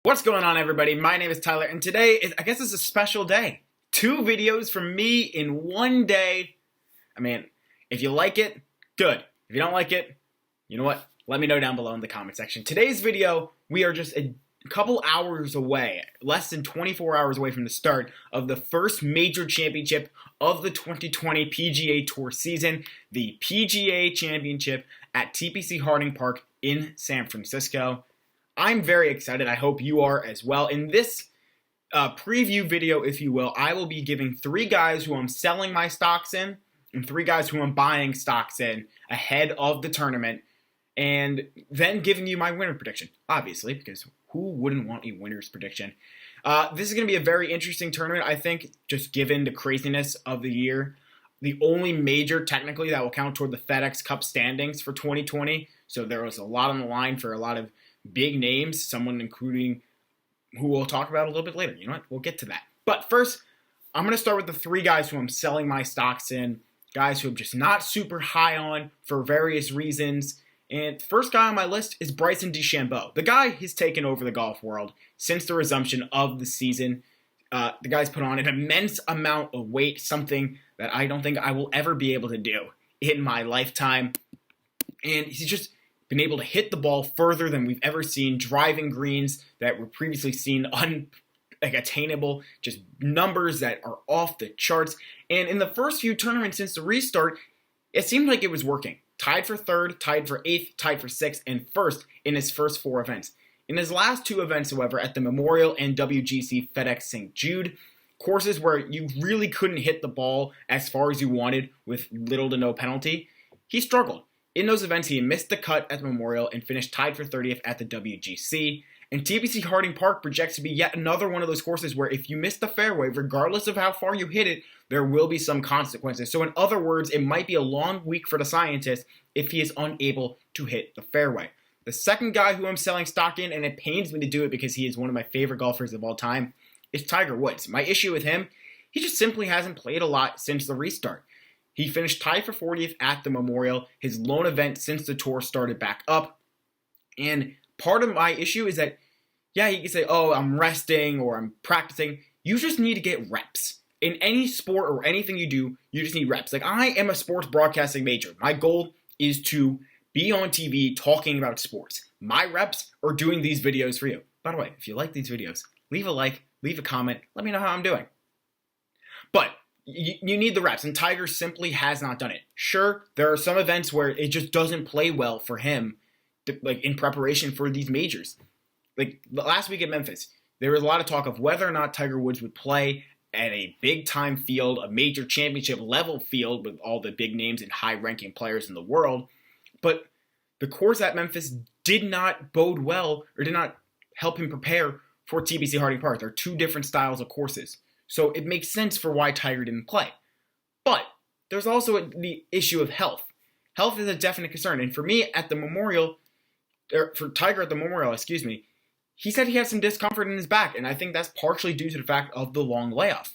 What's going on, everybody? My name is Tyler, and today is a special day. 2 videos from me in one day. I mean, if you like it, good. If you don't like it, you know what? Let me know down below in the comment section. Today's video, we are just a couple hours away, less than 24 hours away from the start of the first major championship of the 2020 PGA Tour season, the PGA Championship at TPC Harding Park in San Francisco. I'm very excited. I hope you are as well. In this preview video, if you will, I will be giving 3 guys who I'm selling my stocks in and 3 guys who I'm buying stocks in ahead of the tournament, and then giving you my winner prediction, obviously, because who wouldn't want a winner's prediction? This is going to be a very interesting tournament, I think, just given the craziness of the year. The only major, technically, that will count toward the FedEx Cup standings for 2020, so there was a lot on the line for a lot of big names, someone including who we'll talk about a little bit later. You know what? We'll get to that. But first, I'm going to start with the 3 guys who I'm selling my stocks in, guys who I'm just not super high on for various reasons. And the first guy on my list is Bryson DeChambeau. The guy has taken over the golf world since the resumption of the season. The guy's put on an immense amount of weight, something that I don't think I will ever be able to do in my lifetime. And he's just been able to hit the ball further than we've ever seen, driving greens that were previously seen unattainable, just numbers that are off the charts. And in the first few tournaments since the restart, it seemed like it was working. Tied for 3rd, tied for 8th, tied for 6th, and 1st in his first 4 events. In his last 2 events, however, at the Memorial and WGC FedEx St. Jude, courses where you really couldn't hit the ball as far as you wanted with little to no penalty, he struggled. In those events, he missed the cut at the Memorial and finished tied for 30th at the WGC. And TPC Harding Park projects to be yet another one of those courses where if you miss the fairway, regardless of how far you hit it, there will be some consequences. So in other words, it might be a long week for the scientist if he is unable to hit the fairway. The second guy who I'm selling stock in, and it pains me to do it because he is one of my favorite golfers of all time, is Tiger Woods. My issue with him, he just simply hasn't played a lot since the restart. He finished tied for 40th at the Memorial, his lone event since the tour started back up. And part of my issue is that, yeah, you can say, oh, I'm resting or I'm practicing. You just need to get reps. In any sport or anything you do, you just need reps. Like, I am a sports broadcasting major. My goal is to be on TV talking about sports. My reps are doing these videos for you. By the way, if you like these videos, leave a like, leave a comment, let me know how I'm doing. But you need the reps, and Tiger simply has not done it. Sure, there are some events where it just doesn't play well for him, like in preparation for these majors. Like last week at Memphis, there was a lot of talk of whether or not Tiger Woods would play at a big-time field, a major championship-level field with all the big names and high-ranking players in the world. But the course at Memphis did not bode well or did not help him prepare for TPC Harding Park. They're 2 different styles of courses. So it makes sense for why Tiger didn't play. But there's also the issue of health. Health is a definite concern. And for me at the Memorial, or for Tiger at the Memorial, he said he had some discomfort in his back. And I think that's partially due to the fact of the long layoff.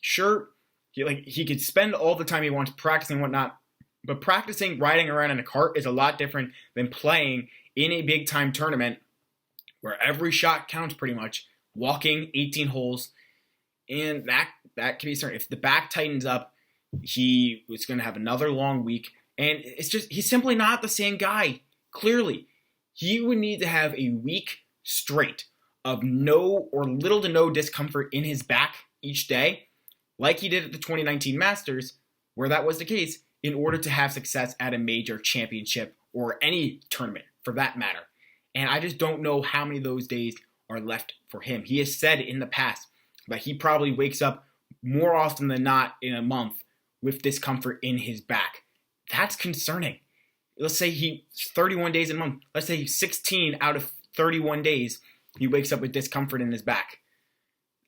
Sure, he could spend all the time he wants practicing and whatnot. But practicing riding around in a cart is a lot different than playing in a big-time tournament where every shot counts pretty much, walking 18 holes. And that can be certain. If the back tightens up, he was going to have another long week. And it's just, he's simply not the same guy. Clearly, he would need to have a week straight of no or little to no discomfort in his back each day, like he did at the 2019 Masters, where that was the case, in order to have success at a major championship or any tournament for that matter. And I just don't know how many of those days are left for him. He has said in the past that he probably wakes up more often than not in a month with discomfort in his back. That's concerning. Let's say he's 31 days a month. Let's say 16 out of 31 days he wakes up with discomfort in his back.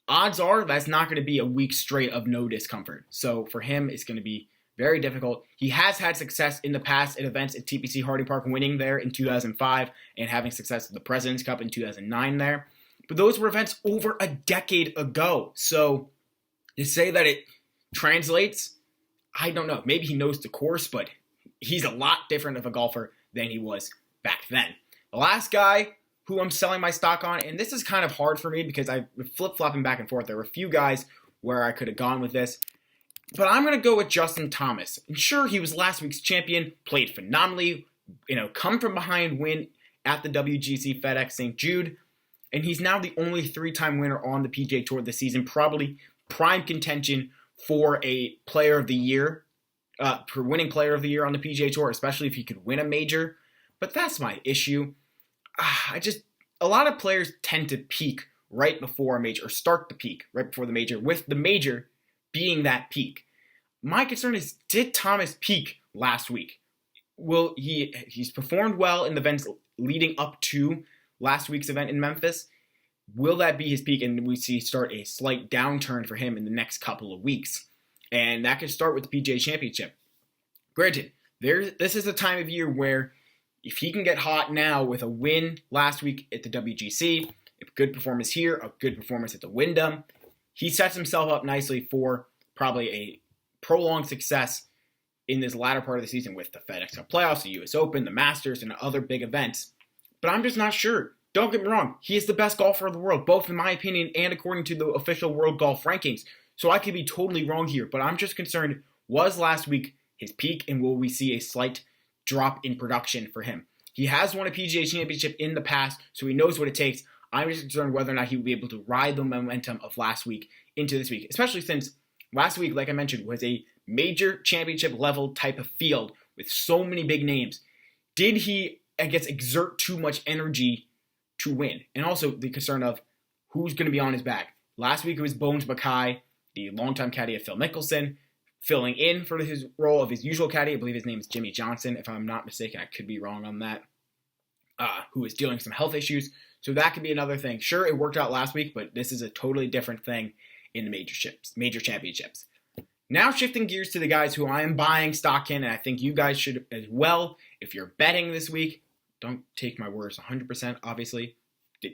Odds are that's not going to be a week straight of no discomfort. So for him, it's going to be very difficult. He has had success in the past at events at TPC Harding Park, winning there in 2005 and having success at the President's Cup in 2009 there. But those were events over a decade ago. So to say that it translates, I don't know. Maybe he knows the course, but he's a lot different of a golfer than he was back then. The last guy who I'm selling my stock on, and this is kind of hard for me because I'm flip-flopping back and forth. There were a few guys where I could have gone with this, but I'm going to go with Justin Thomas. And sure, he was last week's champion, played phenomenally, come from behind win at the WGC FedEx St. Jude, and he's now the only three-time winner on the PGA Tour this season, probably prime contention for a player of the year, for winning player of the year on the PGA Tour, especially if he could win a major. But that's my issue. A lot of players tend to peak right before a major, or start the peak right before the major, with the major being that peak. My concern is, did Thomas peak last week? He's performed well in the events leading up to last week's event in Memphis. Will that be his peak, and we see start a slight downturn for him in the next couple of weeks? And that could start with the PGA Championship. Granted, this is a time of year where if he can get hot now with a win last week at the WGC, a good performance here, a good performance at the Wyndham, he sets himself up nicely for probably a prolonged success in this latter part of the season with the FedEx Cup playoffs, the US Open, the Masters, and other big events. But I'm just not sure. Don't get me wrong, he is the best golfer in the world, both in my opinion and according to the official World Golf Rankings. So I could be totally wrong here, but I'm just concerned, was last week his peak, and will we see a slight drop in production for him? He has won a PGA Championship in the past, so he knows what it takes. I'm just concerned whether or not he will be able to ride the momentum of last week into this week, especially since last week, like I mentioned, was a major championship level type of field with so many big names. Did he, exert too much energy to win? And also the concern of who's going to be on his back. Last week it was Bones Mackay, the longtime caddy of Phil Mickelson, filling in for his role of his usual caddy. I believe his name is Jimmy Johnson, if I'm not mistaken. I could be wrong on that. Who is dealing with some health issues. So that could be another thing. Sure, it worked out last week, but this is a totally different thing in the major championships. Now shifting gears to the guys who I am buying stock in, and I think you guys should as well. If you're betting this week, don't take my words 100%, obviously.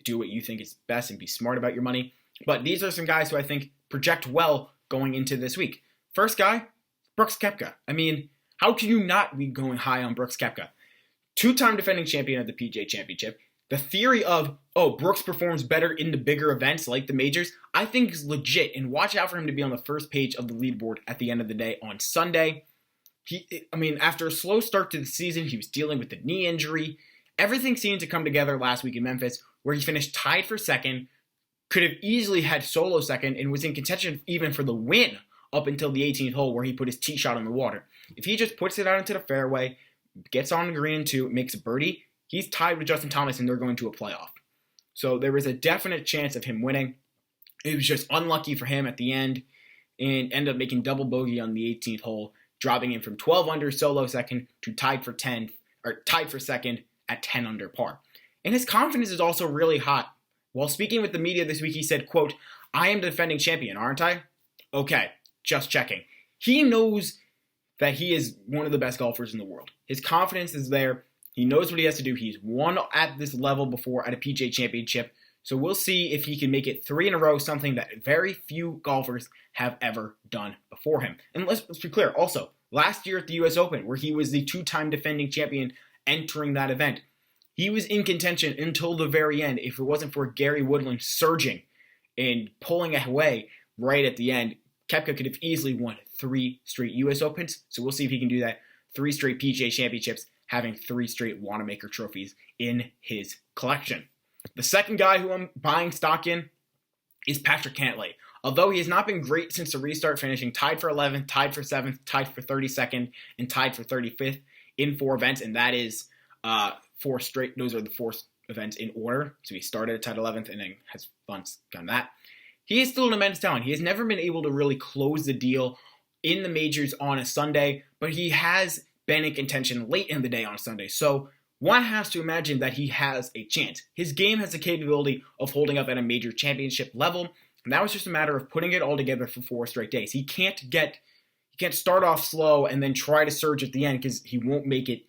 Do what you think is best and be smart about your money. But these are some guys who I think project well going into this week. First guy, Brooks Koepka. I mean, how can you not be going high on Brooks Koepka? Two-time defending champion of the PGA Championship. The theory of, Brooks performs better in the bigger events like the majors, I think is legit. And watch out for him to be on the first page of the leaderboard at the end of the day on Sunday. After a slow start to the season, he was dealing with the knee injury. Everything seemed to come together last week in Memphis, where he finished tied for second, could have easily had solo second, and was in contention even for the win up until the 18th hole where he put his tee shot on the water. If he just puts it out into the fairway, gets on the green in two, makes a birdie, he's tied with Justin Thomas and they're going to a playoff. So there was a definite chance of him winning. It was just unlucky for him at the end and ended up making double bogey on the 18th hole, dropping him from 12 under solo second to tied for second at 10 under par. And his confidence is also really hot. While speaking with the media this week, he said, quote, "I am the defending champion, aren't I? Okay, just checking." He knows that he is one of the best golfers in the world. His confidence is there. He knows what he has to do. He's won at this level before at a PGA Championship. So we'll see if he can make it 3 in a row, something that very few golfers have ever done before him. And let's be clear, also, last year at the US Open, where he was the 2-time defending champion entering that event, he was in contention until the very end. If it wasn't for Gary Woodland surging and pulling away right at the end, Koepka could have easily won 3 straight US Opens. So we'll see if he can do that. 3 straight PGA Championships, having 3 straight Wanamaker trophies in his collection. The second guy who I'm buying stock in is Patrick Cantlay. Although he has not been great since the restart, finishing tied for 11th, tied for 7th, tied for 32nd, and tied for 35th in 4 events, and that is 4 straight. Those are the 4 events in order. So he started at tied 11th and then has once done that. He is still an immense talent. He has never been able to really close the deal in the majors on a Sunday, but he has been in contention late in the day on a Sunday. So one has to imagine that he has a chance. His game has the capability of holding up at a major championship level, and that was just a matter of putting it all together for 4 straight days. He can't start off slow and then try to surge at the end because he won't make it.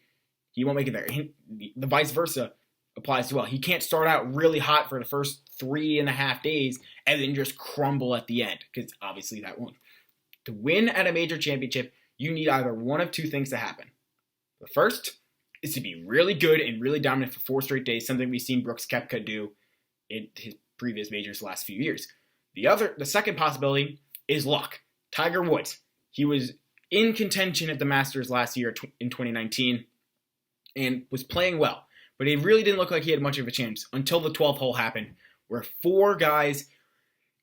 He won't make it there. The vice versa applies as well. He can't start out really hot for the first 3.5 days and then just crumble at the end, because obviously that won't. To win at a major championship, you need either one of 2 things to happen. The first is to be really good and really dominant for 4 straight days, something we've seen Brooks Koepka do in his previous majors the last few years. The second possibility is luck. Tiger Woods. He was in contention at the Masters last year in 2019 and was playing well, but it really didn't look like he had much of a chance until the 12th hole happened, where 4 guys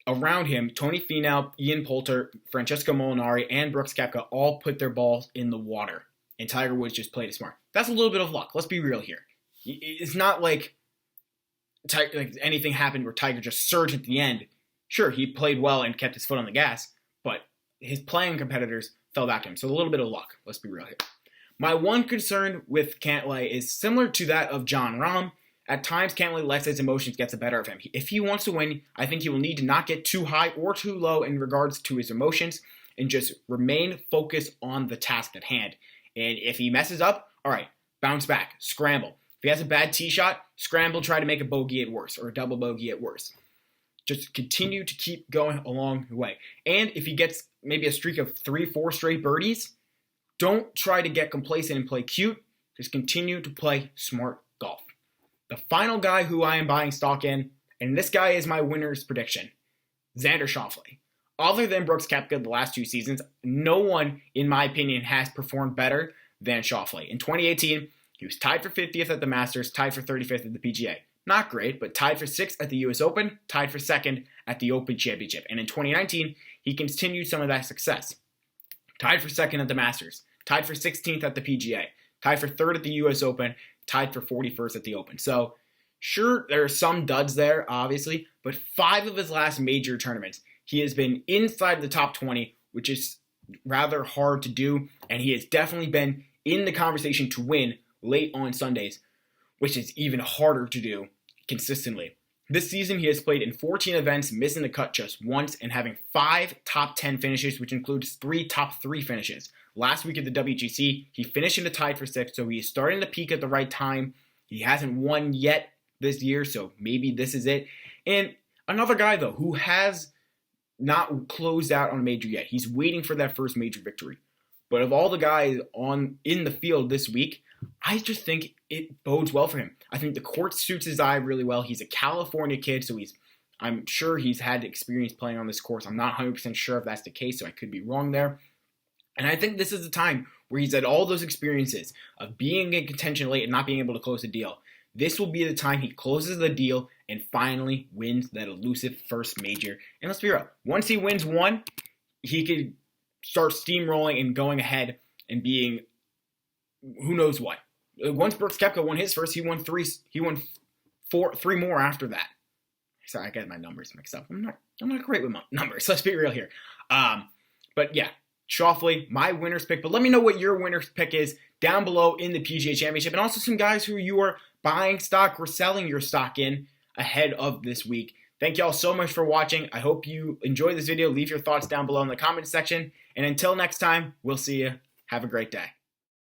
around him, Tony Finau, Ian Poulter, Francesco Molinari, and Brooks Koepka, all put their balls in the water, and Tiger Woods just played it smart. That's a little bit of luck. Let's be real here. It's not like anything happened where Tiger just surged at the end. Sure, he played well and kept his foot on the gas, but his playing competitors fell back to him. So a little bit of luck. Let's be real here. My one concern with Cantlay is similar to that of Jon Rahm. At times, Cantlay lets his emotions get the better of him. If he wants to win, I think he will need to not get too high or too low in regards to his emotions and just remain focused on the task at hand. And if he messes up, all right, bounce back, scramble. If he has a bad tee shot, scramble, try to make a bogey at worst or a double bogey at worst. Just continue to keep going along the way. And if he gets maybe a streak of 3-4 straight birdies, don't try to get complacent and play cute. Just continue to play smart golf. The final guy who I am buying stock in, and this guy is my winner's prediction, Xander Schauffele. Other than Brooks Koepka the last 2 seasons, no one, in my opinion, has performed better than Schauffele. In 2018, he was tied for 50th at the Masters, tied for 35th at the PGA. Not great, but tied for 6th at the US Open, tied for 2nd at the Open Championship. And in 2019, he continued some of that success. Tied for 2nd at the Masters, tied for 16th at the PGA, tied for 3rd at the US Open, tied for 41st at the Open. So, sure, there are some duds there, obviously, but 5 of his last major tournaments, he has been inside the top 20, which is rather hard to do, and he has definitely been in the conversation to win late on Sundays, which is even harder to do consistently. This season, he has played in 14 events, missing the cut just once, and having 5 top 10 finishes, which includes 3 top 3 finishes. Last week at the WGC, he finished in the tied for 6th, so he is starting to peak at the right time. He hasn't won yet this year, so maybe this is it. And another guy, though, who has not closed out on a major yet. He's waiting for that first major victory. But of all the guys in the field this week, I just think it bodes well for him. I think the court suits his eye really well. He's a California kid, so I'm sure he's had experience playing on this course. I'm not 100% sure if that's the case, so I could be wrong there. And I think this is the time where he's had all those experiences of being in contention late and not being able to close the deal. This will be the time he closes the deal and finally wins that elusive first major. And let's be real, once he wins one, he could start steamrolling and going ahead and being who knows what. Once Brooks Koepka won his first, he won 3 more after that. Sorry, I got my numbers mixed up. I'm not great with my numbers. Let's be real here. But yeah, Schauffele, my winner's pick. But let me know what your winner's pick is down below in the PGA Championship, and also some guys who you are buying stock or selling your stock in ahead of this week. Thank you all so much for watching. I hope you enjoyed this video. Leave your thoughts down below in the comment section. And until next time, we'll see you. Have a great day.